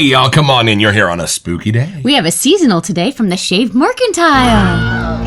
Hey, y'all, come on in. You're here on a spooky day. We have a seasonal today from the Shaved Mercantile.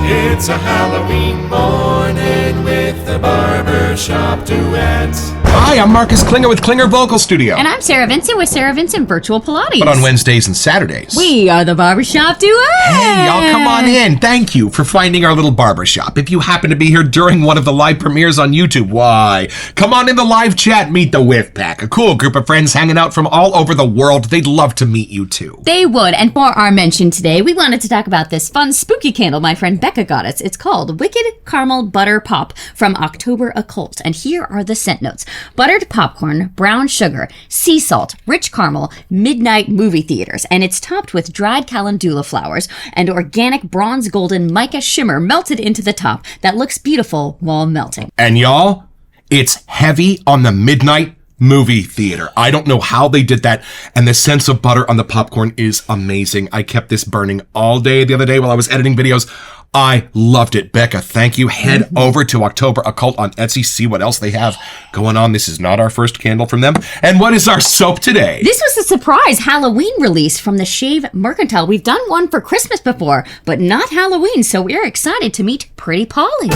It's a Halloween morning with the Barbershop Duet. Hi, I'm Marcus Klinger with Klinger Vocal Studio. And I'm Sarah Vincent with Sarah Vincent Virtual Pilates. But on Wednesdays and Saturdays. We are the Barbershop Duet. Hey, y'all, come on in. Thank you for finding our little barbershop. If you happen to be here during one of the live premieres on YouTube, why? Come on in the live chat, meet the Whiff Pack. A cool group of friends hanging out from all over the world. They'd love to meet you, too. They would. And for our mention today, we wanted to talk about this fun spooky candle my friend Becca got us. It's called Wicked Caramel Butter Pop from October Occult. And here are the scent notes. Buttered popcorn, brown sugar, sea salt, rich caramel, midnight movie theaters. And it's topped with dried calendula flowers and organic bronze golden mica shimmer melted into the top that looks beautiful while melting. And y'all, it's heavy on the midnight movie theater. I don't know how they did that. And the sense of butter on the popcorn is amazing. I kept this burning all day the other day while I was editing videos. I loved it. Becca, thank you. Head over to October Occult on Etsy. See what else they have going on. This is not our first candle from them. And what is our soap today? This was a surprise Halloween release from the Shave Mercantile. We've done one for Christmas before, but not Halloween, so we're excited to meet Pretty Polly.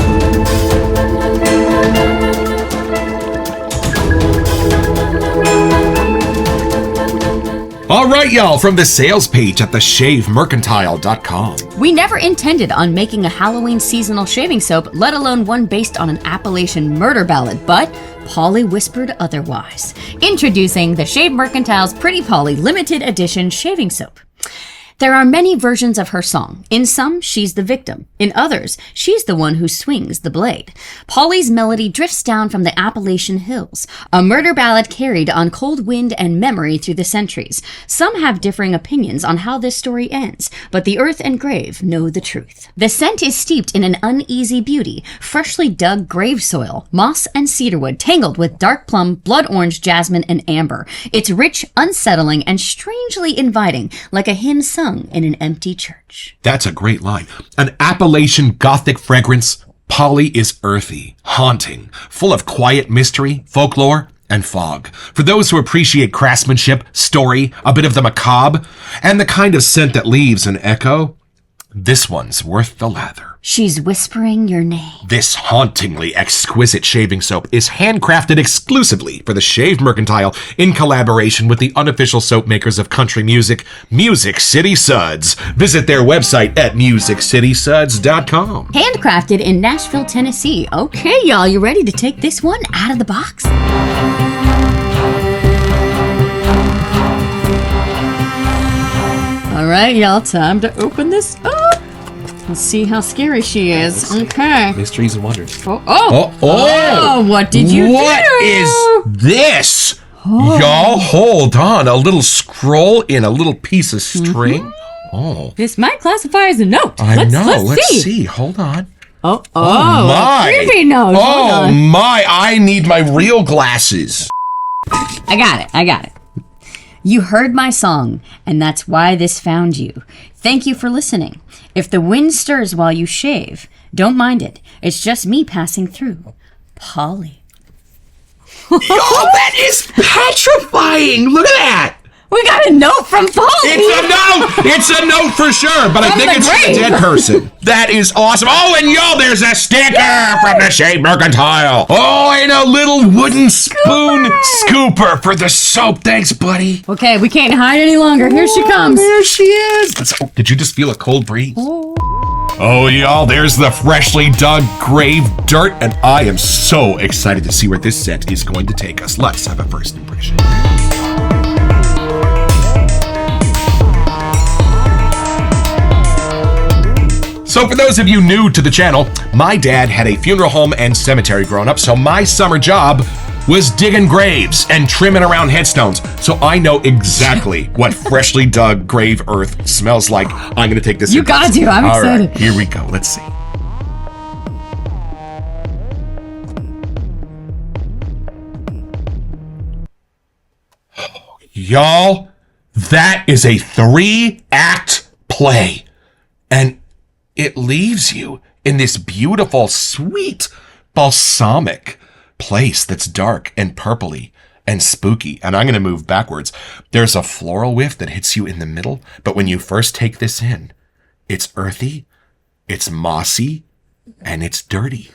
All right, y'all, from the sales page at theshavemercantile.com. We never intended on making a Halloween seasonal shaving soap, let alone one based on an Appalachian murder ballad, but Polly whispered otherwise. Introducing the Shave Mercantile's Pretty Polly limited edition shaving soap. There are many versions of her song. In some, she's the victim. In others, she's the one who swings the blade. Polly's melody drifts down from the Appalachian hills, a murder ballad carried on cold wind and memory through the centuries. Some have differing opinions on how this story ends, but the earth and grave know the truth. The scent is steeped in an uneasy beauty, freshly dug grave soil, moss and cedarwood tangled with dark plum, blood orange, jasmine, and amber. It's rich, unsettling, and strangely inviting, like a hymn sung in an empty church. That's a great line. An Appalachian Gothic fragrance. Polly is earthy, haunting, full of quiet mystery, folklore, and fog. For those who appreciate craftsmanship, story, a bit of the macabre, and the kind of scent that leaves an echo, this one's worth the lather. She's whispering your name. This hauntingly exquisite shaving soap is handcrafted exclusively for the Shaved Mercantile in collaboration with the unofficial soap makers of country music, Music City Suds. Visit their website at musiccitysuds.com. Handcrafted in Nashville, Tennessee. Okay, y'all, you ready to take this one out of the box? All right, y'all, time to open this up. Let's see how scary she is. Okay. Mysteries and wonders. Oh, what did you do? What is this? Y'all, hold on. A little scroll in a little piece of string. Oh. This might classify as a note. I know. Let's see. Hold on. Oh, my. A creepy note. Oh, my. I need my real glasses. I got it. You heard my song, and that's why this found you. Thank you for listening. If the wind stirs while you shave, don't mind it. It's just me passing through. Polly. Yo, that is petrifying. Look at that. We got a note from Polly. It's a note for sure, but I think it's from a dead person. That is awesome. Oh, and yo, there's a sticker from the Shave Mercantile. Oh, and a little wooden spoon scooper for the soap. Thanks, buddy. Okay, we can't hide any longer. Here she comes. There she is. Did you just feel a cold breeze? Oh, y'all, there's the freshly dug grave dirt, and I am so excited to see where this set is going to take us. Let's have a first impression. So for those of you new to the channel, my dad had a funeral home and cemetery growing up, so my summer job was digging graves and trimming around headstones. So I know exactly what freshly dug grave earth smells like. I'm going to take this. You got to. I'm excited. All right, here we go. Let's see. Y'all, that is a 3-act play. And it leaves you in this beautiful, sweet, balsamic place that's dark and purpley and spooky. And I'm going to move backwards. There's a floral whiff that hits you in the middle, but when you first take this in, it's earthy, it's mossy, and it's dirty.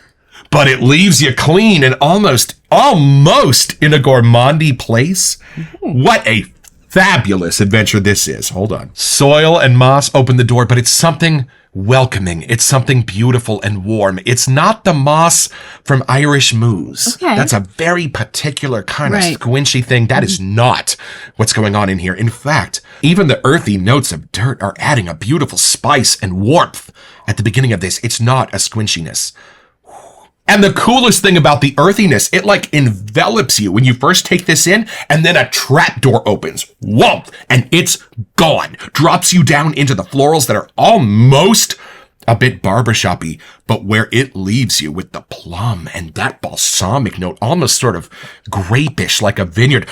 But it leaves you clean and almost in a gourmandy place. What a fabulous adventure this is. Hold on. Soil and moss open the door, but it's something welcoming. It's something beautiful and warm. It's not the moss from Irish Moose. Okay. That's a very particular kind of squinchy thing. That is not what's going on in here. In fact, even the earthy notes of dirt are adding a beautiful spice and warmth at the beginning of this. It's not a squinchiness. And the coolest thing about the earthiness, it like envelops you when you first take this in, and then a trap door opens. Whoomp! And it's gone. Drops you down into the florals that are almost a bit barbershop-y, but where it leaves you with the plum and that balsamic note, almost sort of grapish like a vineyard.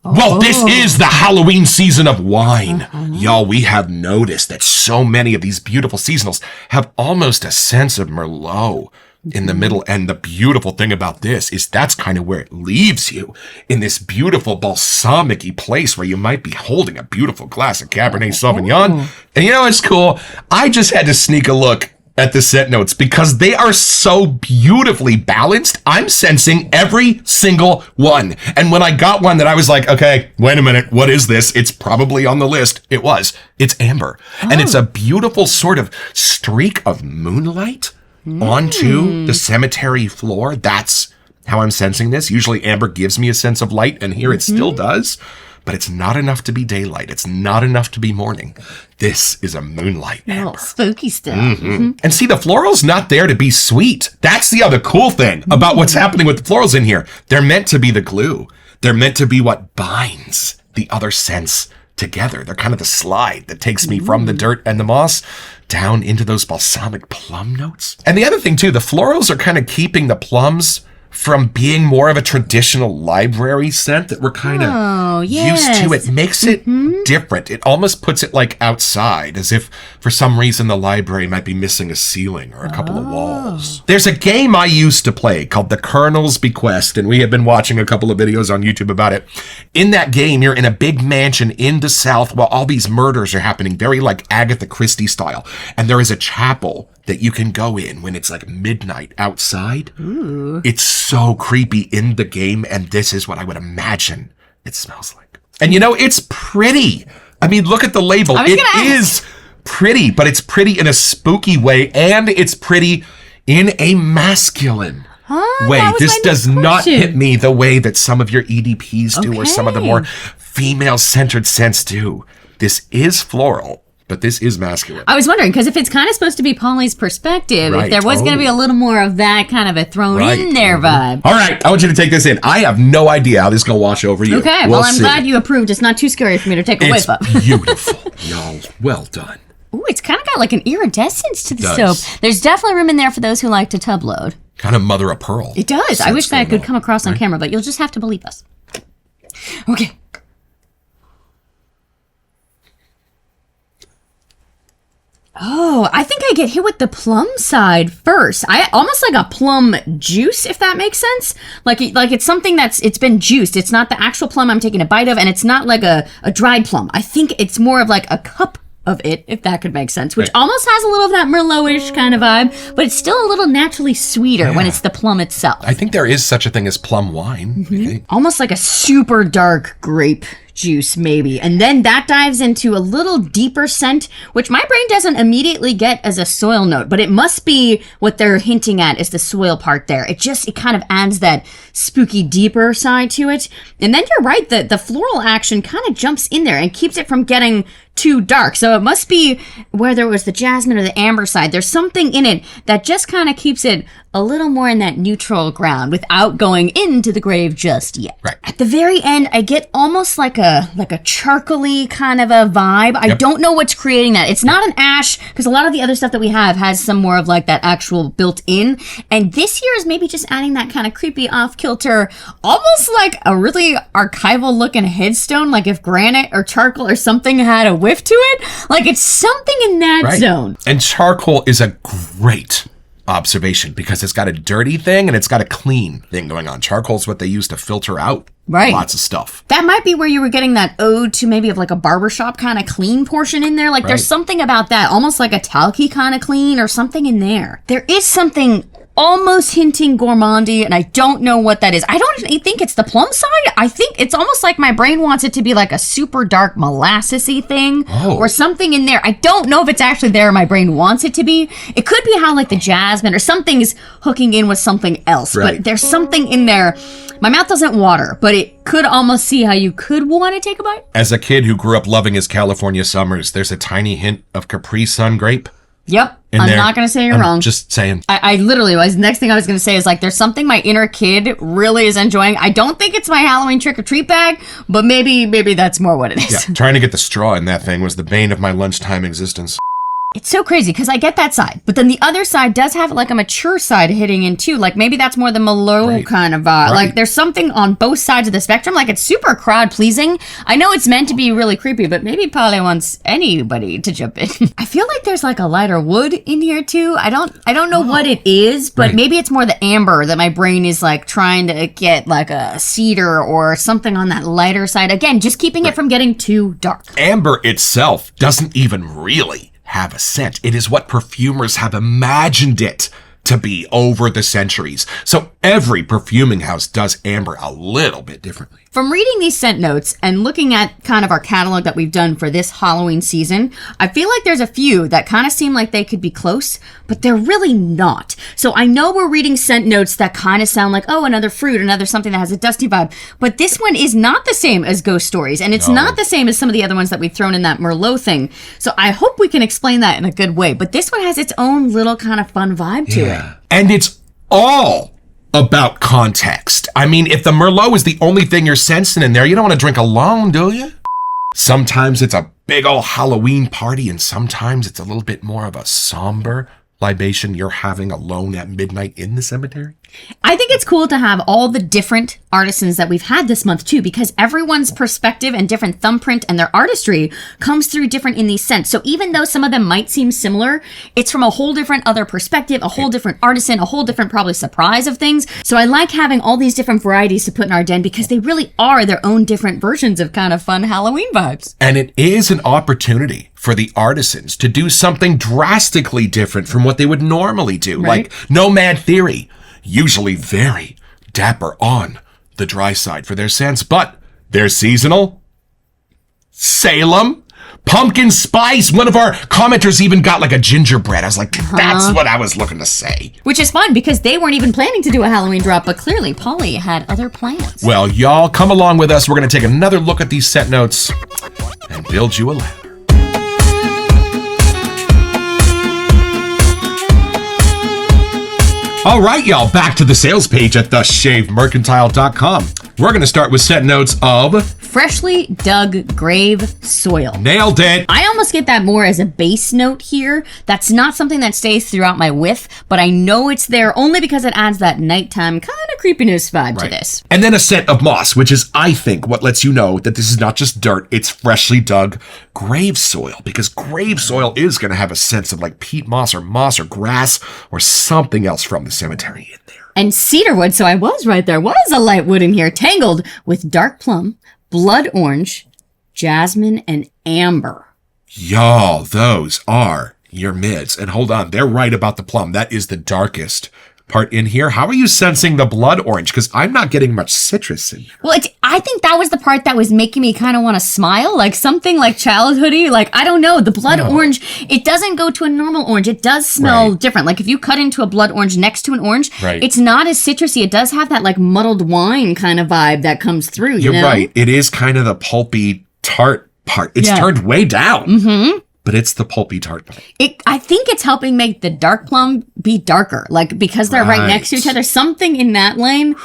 Well, this is the Halloween season of wine. Y'all, we have noticed that so many of these beautiful seasonals have almost a sense of Merlot in the middle. And the beautiful thing about this is that's kind of where it leaves you, in this beautiful balsamic-y place where you might be holding a beautiful glass of Cabernet Sauvignon. And you know what's cool? I just had to sneak a look at the scent notes because they are so beautifully balanced. I'm sensing every single one. And when I got one that I was like, okay, wait a minute, what is this? It's probably on the list. It's amber. And it's a beautiful sort of streak of moonlight onto the cemetery floor. That's how I'm sensing this. Usually amber gives me a sense of light, and here it still does, but it's not enough to be daylight. It's not enough to be morning. This is a moonlight amber. Spooky stuff. And see, the floral's not there to be sweet. That's the other cool thing about what's happening with the florals in here. They're meant to be the glue. They're meant to be what binds the other scents together. They're kind of the slide that takes me from the dirt and the moss down into those balsamic plum notes. And the other thing too, the florals are kind of keeping the plums from being more of a traditional library scent that we're kind of used to. It makes it different. It almost puts it like outside, as if for some reason the library might be missing a ceiling or a couple of walls. There's a game I used to play called The Colonel's Bequest, and we have been watching a couple of videos on YouTube about it. In that game, you're in a big mansion in the South while all these murders are happening, very like Agatha Christie style. And there is a chapel that you can go in when it's like midnight outside. It's so creepy in the game, and this is what I would imagine it smells like. And you know, it's pretty. I mean, look at the label. It is pretty, but it's pretty in a spooky way, and it's pretty in a masculine way. This does not hit me the way that some of your EDPs do, or some of the more female-centered scents do. This is floral, but this is masculine. I was wondering, because if it's kind of supposed to be Polly's perspective, if there was going to be a little more of that kind of a thrown in there vibe. All right, I want you to take this in. I have no idea how this is going to wash over you. Okay, well, I'm glad you approved. It's not too scary for me to take a whiff of. It's beautiful, y'all. Well done. Ooh, it's kind of got like an iridescence to the soap. There's definitely room in there for those who like to tub load. Kind of mother of pearl. It does. I wish that could come across on camera, but you'll just have to believe us. Okay. Oh, I think I get hit with the plum side first. I almost like a plum juice, if that makes sense. Like it's something it's been juiced. It's not the actual plum I'm taking a bite of, and it's not like a dried plum. I think it's more of like a cup of it, if that could make sense, which almost has a little of that Merlot-ish kind of vibe, but it's still a little naturally sweeter when it's the plum itself. I think there is such a thing as plum wine. Almost like a super dark grape juice, maybe. And then that dives into a little deeper scent, which my brain doesn't immediately get as a soil note, but it must be what they're hinting at is the soil part there. It kind of adds that spooky, deeper side to it. And then you're right, the floral action kind of jumps in there and keeps it from getting too dark. So it must be whether it was the jasmine or the amber side. There's something in it that just kind of keeps it a little more in that neutral ground without going into the grave just yet. Right. At the very end, I get almost like a charcoaly kind of a vibe. I don't know what's creating that. It's not an ash, because a lot of the other stuff that we have has some more of like that actual built in. And this here is maybe just adding that kind of creepy off-kilter, almost like a really archival looking headstone, like if granite or charcoal or something had a whiff to it. Like it's something in that zone. And charcoal is a great observation because it's got a dirty thing and it's got a clean thing going on. Charcoal's what they use to filter out lots of stuff. That might be where you were getting that ode to maybe of like a barbershop kind of clean portion in there. Like there's something about that, almost like a talky kind of clean or something in there. There is something almost hinting gourmandy, and I don't know what that is. I don't think it's the plum side. I think it's almost like my brain wants it to be like a super dark molassesy thing or something in there. I don't know if it's actually there. My brain wants it to be. It could be how like the jasmine or something's hooking in with something else, but there's something in there. My mouth doesn't water, but it could almost see how you could want to take a bite. As a kid who grew up loving his California summers, there's a tiny hint of Capri Sun grape. Yep. I'm not going to say you're wrong. Just saying. I literally was. Next thing I was going to say is like, there's something my inner kid really is enjoying. I don't think it's my Halloween trick or treat bag, but maybe that's more what it is. Yeah, trying to get the straw in that thing was the bane of my lunchtime existence. It's so crazy because I get that side, but then the other side does have like a mature side hitting in too. Like maybe that's more the Merlot kind of vibe. Like there's something on both sides of the spectrum. Like it's super crowd pleasing. I know it's meant to be really creepy, but maybe Polly wants anybody to jump in. I feel like there's like a lighter wood in here too. I don't know what it is, but maybe it's more the amber that my brain is like trying to get like a cedar or something on that lighter side. Again, just keeping it from getting too dark. Amber itself doesn't even really have a scent. It is what perfumers have imagined it to be over the centuries. So every perfuming house does amber a little bit differently. From reading these scent notes and looking at kind of our catalog that we've done for this Halloween season, I feel like there's a few that kind of seem like they could be close, but they're really not. So I know we're reading scent notes that kind of sound like, oh, another fruit, another something that has a dusty vibe, but this one is not the same as Ghost Stories, and it's not the same as some of the other ones that we've thrown in that Merlot thing. So I hope we can explain that in a good way, but this one has its own little kind of fun vibe to it. And it's all about context. I mean, if the Merlot is the only thing you're sensing in there, you don't want to drink alone, do you? Sometimes it's a big old Halloween party, and sometimes it's a little bit more of a somber libation you're having alone at midnight in the cemetery. I think it's cool to have all the different artisans that we've had this month too, because everyone's perspective and different thumbprint and their artistry comes through different in these scents. So even though some of them might seem similar, it's from a whole different other perspective, a whole different artisan, a whole different probably surprise of things. So I like having all these different varieties to put in our den because they really are their own different versions of kind of fun Halloween vibes. And it is an opportunity for the artisans to do something drastically different from what they would normally do. Right. Like Nomad Theory, usually very dapper on the dry side for their scents, but they're seasonal. Salem, pumpkin spice. One of our commenters even got like a gingerbread. I was like, that's what I was looking to say. Which is fun because they weren't even planning to do a Halloween drop, but clearly Polly had other plans. Well, y'all come along with us. We're going to take another look at these scent notes and build you a ladder. All right, y'all, back to the sales page at theshavedmercantile.com. We're going to start with scent notes of freshly dug grave soil. Nailed it. I almost get that more as a base note here. That's not something that stays throughout my whiff, but I know it's there only because it adds that nighttime kind of creepiness vibe to this. And then a scent of moss, which is, I think, what lets you know that this is not just dirt, it's freshly dug grave soil, because grave soil is going to have a sense of like peat moss or grass or something else from the cemetery in there. And cedarwood, so I was right, there was a light wood in here, tangled with dark plum, blood orange, jasmine, and amber. Y'all, those are your mids. And hold on, they're right about the plum. That is the darkest part in here. How are you sensing the blood orange? Because I'm not getting much citrus in here. Well, I think that was the part that was making me kind of want to smile, like something like childhoody. Like, I don't know, the blood orange, it doesn't go to a normal orange. It does smell different. Like if you cut into a blood orange next to an orange, it's not as citrusy. It does have that like muddled wine kind of vibe that comes through, you know? You're right. It is kind of the pulpy tart part. It's turned way down. Mm-hmm. But it's the pulpy tart part. I think it's helping make the dark plum be darker, like because they're right next to each other. Something in that lane.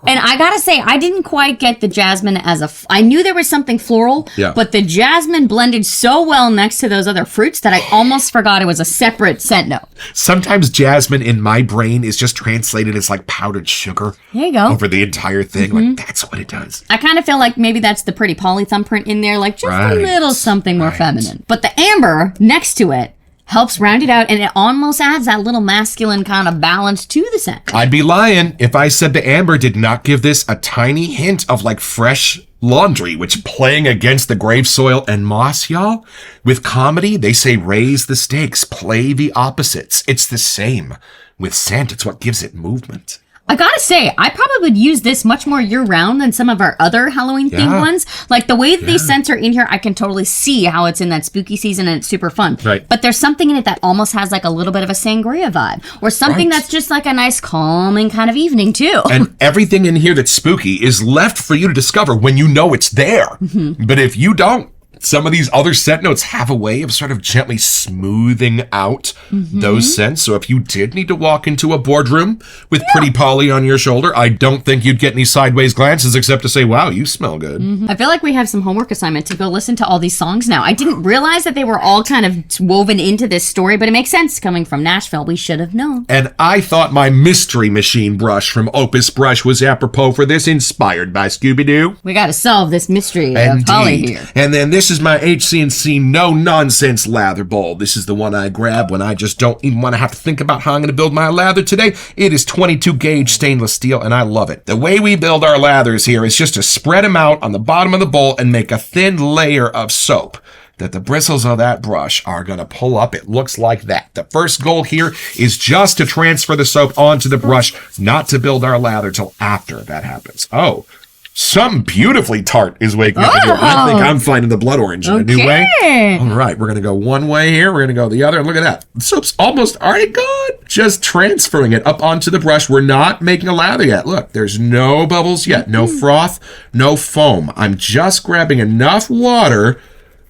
And I gotta say, I didn't quite get the jasmine as I knew there was something floral, but the jasmine blended so well next to those other fruits that I almost forgot it was a separate scent note. Sometimes Jasmine in my brain is just translated as like powdered sugar. There you go. Over the entire thing. Like that's what it does. I kind of feel like maybe that's the pretty poly thumbprint in there, like just a little something more feminine. But the amber next to it helps round it out, and it almost adds that little masculine kind of balance to the scent. I'd be lying if I said the amber did not give this a tiny hint of like fresh laundry, which playing against the grave soil and moss, y'all. With comedy, they say raise the stakes, play the opposites. It's the same with scent. It's what gives it movement. I gotta say, I probably would use this much more year-round than some of our other Halloween-themed ones. Like, the way that these scents are in here, I can totally see how it's in that spooky season and it's super fun. Right. But there's something in it that almost has, like, a little bit of a sangria vibe. Or something that's just, like, a nice, calming kind of evening, too. And everything in here that's spooky is left for you to discover when you know it's there. But if you don't, some of these other scent notes have a way of sort of gently smoothing out those scents. So if you did need to walk into a boardroom with Pretty Polly on your shoulder, I don't think you'd get any sideways glances except to say, wow, you smell good. I feel like we have some homework assignment to go listen to all these songs now. I didn't realize that they were all kind of woven into this story, but it makes sense coming from Nashville. We should have known. And I thought my Mystery Machine brush from Opus Brush was apropos for this, inspired by Scooby-Doo. We gotta solve this mystery of Polly here. And then this is my HC&C no-nonsense lather bowl. This is the one I grab when I just don't even want to have to think about how I'm going to build my lather today. It is 22 gauge stainless steel, and I love it. The way we build our lathers here is just to spread them out on the bottom of the bowl and make a thin layer of soap that the bristles of that brush are going to pull up. It looks like that. The first goal here is just to transfer the soap onto the brush, not to build our lather till after that happens. Oh, something beautifully tart is waking up in here. I think I'm finding the blood orange in a new way. All right, we're going to go one way here. We're going to go the other. And look at that. The soap's almost already gone. Just transferring it up onto the brush. We're not making a lather yet. Look, there's no bubbles yet. No froth, no foam. I'm just grabbing enough water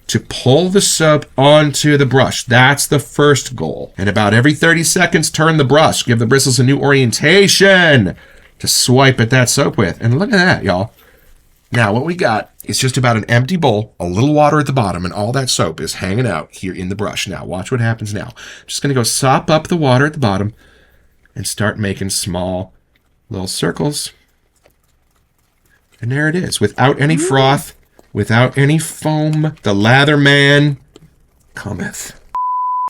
to pull the soap onto the brush. That's the first goal. And about every 30 seconds, turn the brush. Give the bristles a new orientation to swipe at that soap with. And look at that, y'all. Now, what we got is just about an empty bowl, a little water at the bottom, and all that soap is hanging out here in the brush. Now, watch what happens now. Just going to go sop up the water at the bottom and start making small little circles. And there it is, without any froth, without any foam. The lather man cometh.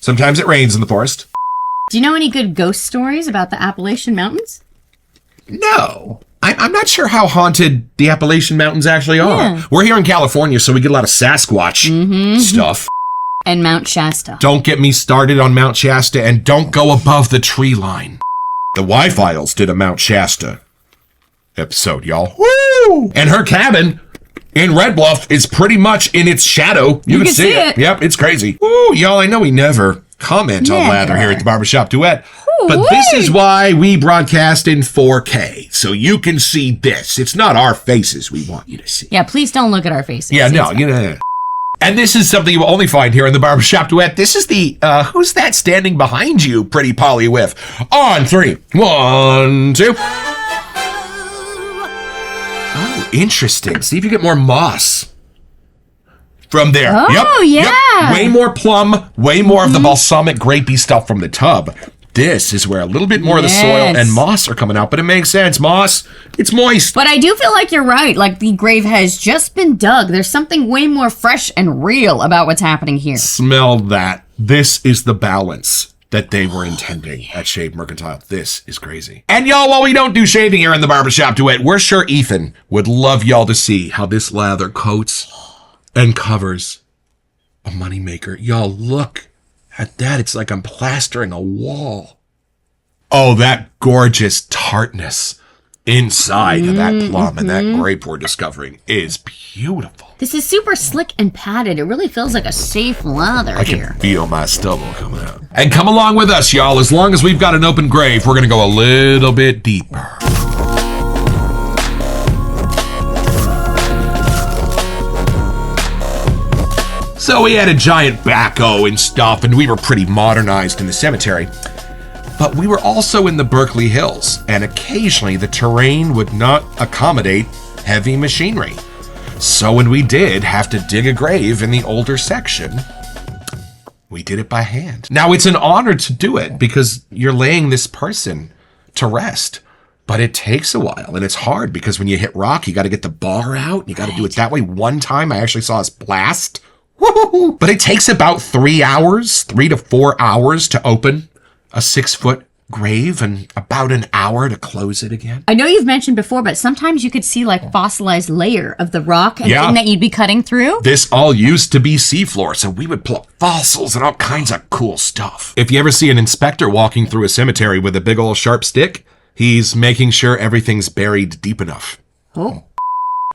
Sometimes it rains in the forest. Do you know any good ghost stories about the Appalachian Mountains? No. I'm not sure how haunted the Appalachian Mountains actually are. Yeah. We're here in California, so we get a lot of Sasquatch stuff. And Mount Shasta. Don't get me started on Mount Shasta, and don't go above the tree line. The Y-Files did a Mount Shasta episode, y'all. Woo! And her cabin in Red Bluff is pretty much in its shadow. You can see it. Yep, it's crazy. Woo, y'all, I know we never comment on lather here at the Barbershop Duet. But this is why we broadcast in 4K, so you can see this. It's not our faces we want you to see. Yeah, please don't look at our faces. Yeah, no, you know. And this is something you will only find here in the Barbershop Duet. This is the, who's that standing behind you, Pretty Polly with? On 3. 1, 2. Oh, interesting. See if you get more moss from there. Oh, yeah. Yep. Way more plum, way more of the balsamic grapey stuff from the tub. This is where a little bit more of the soil and moss are coming out, but it makes sense. Moss, it's moist. But I do feel like you're right. Like, the grave has just been dug. There's something way more fresh and real about what's happening here. Smell that. This is the balance that they were intending at Shave Mercantile. This is crazy. And y'all, while we don't do shaving here in the Barbershop Duet, we're sure Ethan would love y'all to see how this lather coats and covers a moneymaker. Y'all, look at that. It's like I'm plastering a wall. Oh, that gorgeous tartness inside of that plum and that grape we're discovering is beautiful. This is super slick and padded. It really feels like a safe lather I here. can feel my stubble coming out. And come along with us, y'all. As long as we've got an open grave, we're going to go a little bit deeper. So we had a giant backhoe and stuff, and we were pretty modernized in the cemetery. But we were also in the Berkeley Hills, and occasionally the terrain would not accommodate heavy machinery. So when we did have to dig a grave in the older section, we did it by hand. Now, it's an honor to do it because you're laying this person to rest. But it takes a while, and it's hard because when you hit rock, you got to get the bar out. You got to do it that way. One time, I actually saw us blast Woo-hoo-hoo. But it takes about 3 to 4 hours to open a 6-foot grave and about an hour to close it again. I know you've mentioned before, but sometimes you could see like fossilized layer of the rock and thing that you'd be cutting through. This all used to be seafloor, so we would pluck fossils and all kinds of cool stuff. If you ever see an inspector walking through a cemetery with a big old sharp stick, he's making sure everything's buried deep enough. Oh.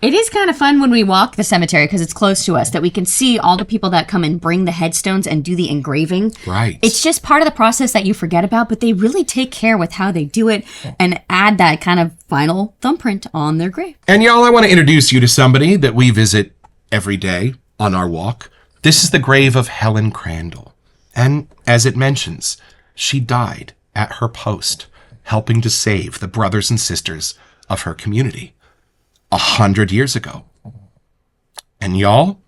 It is kind of fun when we walk the cemetery because it's close to us that we can see all the people that come and bring the headstones and do the engraving. Right. It's just part of the process that you forget about, but they really take care with how they do it and add that kind of final thumbprint on their grave. And y'all, I want to introduce you to somebody that we visit every day on our walk. This is the grave of Helen Crandall. And as it mentions, she died at her post, helping to save the brothers and sisters of her community 100 years ago. And y'all,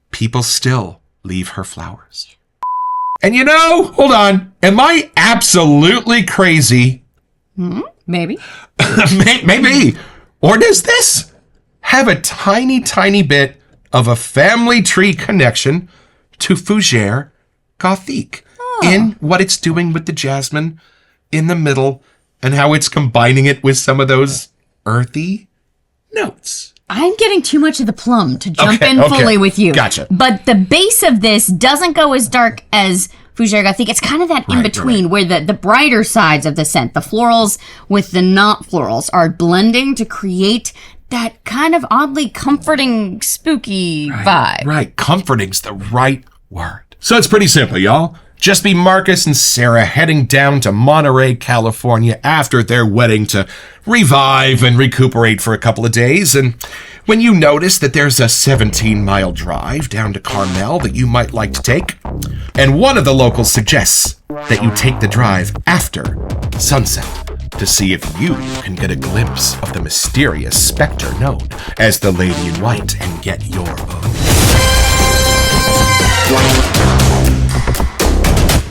people still leave her flowers. And you know, hold on, am I absolutely crazy? Maybe. Maybe. Or does this have a tiny, tiny bit of a family tree connection to Fougere Gothique in what it's doing with the jasmine in the middle and how it's combining it with some of those earthy notes? I'm getting too much of the plum to jump in fully with you. Gotcha. But the base of this doesn't go as dark as Fougere Gothique. It's kind of that in between where the brighter sides of the scent, the florals with the not florals, are blending to create that kind of oddly comforting, spooky vibe. Right. Comforting's the right word. So it's pretty simple, y'all. Just be Marcus and Sarah heading down to Monterey, California after their wedding to revive and recuperate for a couple of days. And when you notice that there's a 17-mile drive down to Carmel that you might like to take, and one of the locals suggests that you take the drive after sunset to see if you can get a glimpse of the mysterious specter known as the Lady in White and get your own.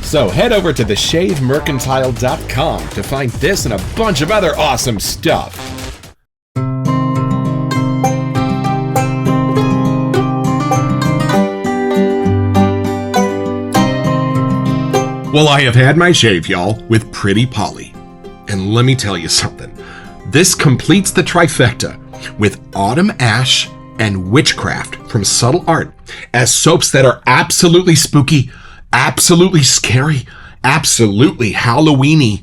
So head over to theshavemercantile.com to find this and a bunch of other awesome stuff. Well, I have had my shave, y'all, with Pretty Polly. And let me tell you something. This completes the trifecta with Autumn Ash and Witchcraft from Subtle Art as soaps that are absolutely spooky, absolutely scary, absolutely Halloween-y,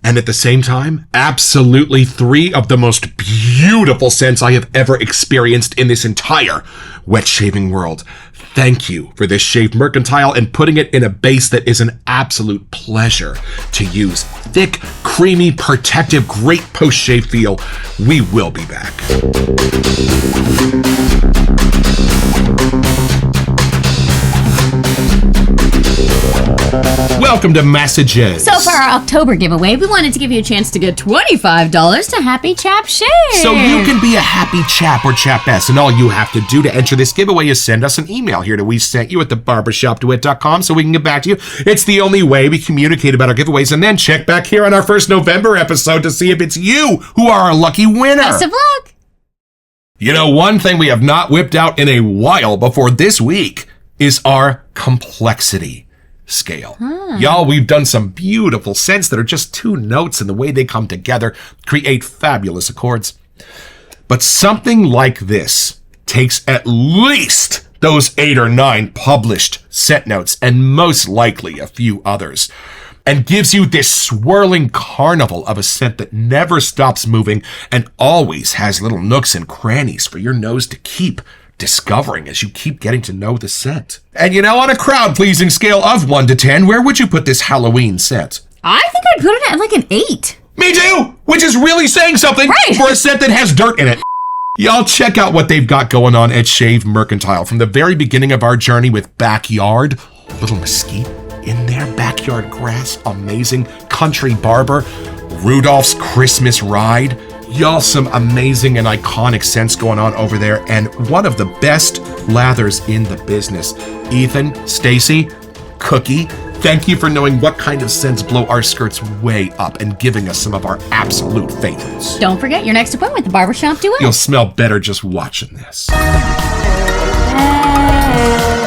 and at the same time, absolutely 3 of the most beautiful scents I have ever experienced in this entire wet shaving world. Thank you for this Shave Mercantile and putting it in a base that is an absolute pleasure to use. Thick, creamy, protective, great post-shave feel. We will be back. Welcome to Messages. So for our October giveaway, we wanted to give you a chance to get $25 to Happy Chap Shave. So you can be a happy chap or chapess, and all you have to do to enter this giveaway is send us an email here to we sent you at thebarbershopduet.com so we can get back to you. It's the only way we communicate about our giveaways, and then check back here on our first November episode to see if it's you who are our lucky winner. Best of luck. You know, one thing we have not whipped out in a while before this week is our complexity scale. Y'all, we've done some beautiful scents that are just 2 notes, and the way they come together create fabulous accords. But something like this takes at least those 8 or 9 published scent notes, and most likely a few others, and gives you this swirling carnival of a scent that never stops moving and always has little nooks and crannies for your nose to keep discovering as you keep getting to know the scent. And you know, on a crowd-pleasing scale of 1 to 10, where would you put this Halloween scent? I think I'd put it at like an 8. Me too! Which is really saying something for a scent that has dirt in it. Y'all check out what they've got going on at Shave Mercantile. From the very beginning of our journey with Backyard, little mesquite in there, backyard grass, amazing country barber, Rudolph's Christmas ride. Y'all, some amazing and iconic scents going on over there, and one of the best lathers in the business. Ethan, Stacy, Cookie, thank you for knowing what kind of scents blow our skirts way up and giving us some of our absolute favorites. Don't forget your next appointment with the Barbershop Duet. You'll smell better just watching this. Yes.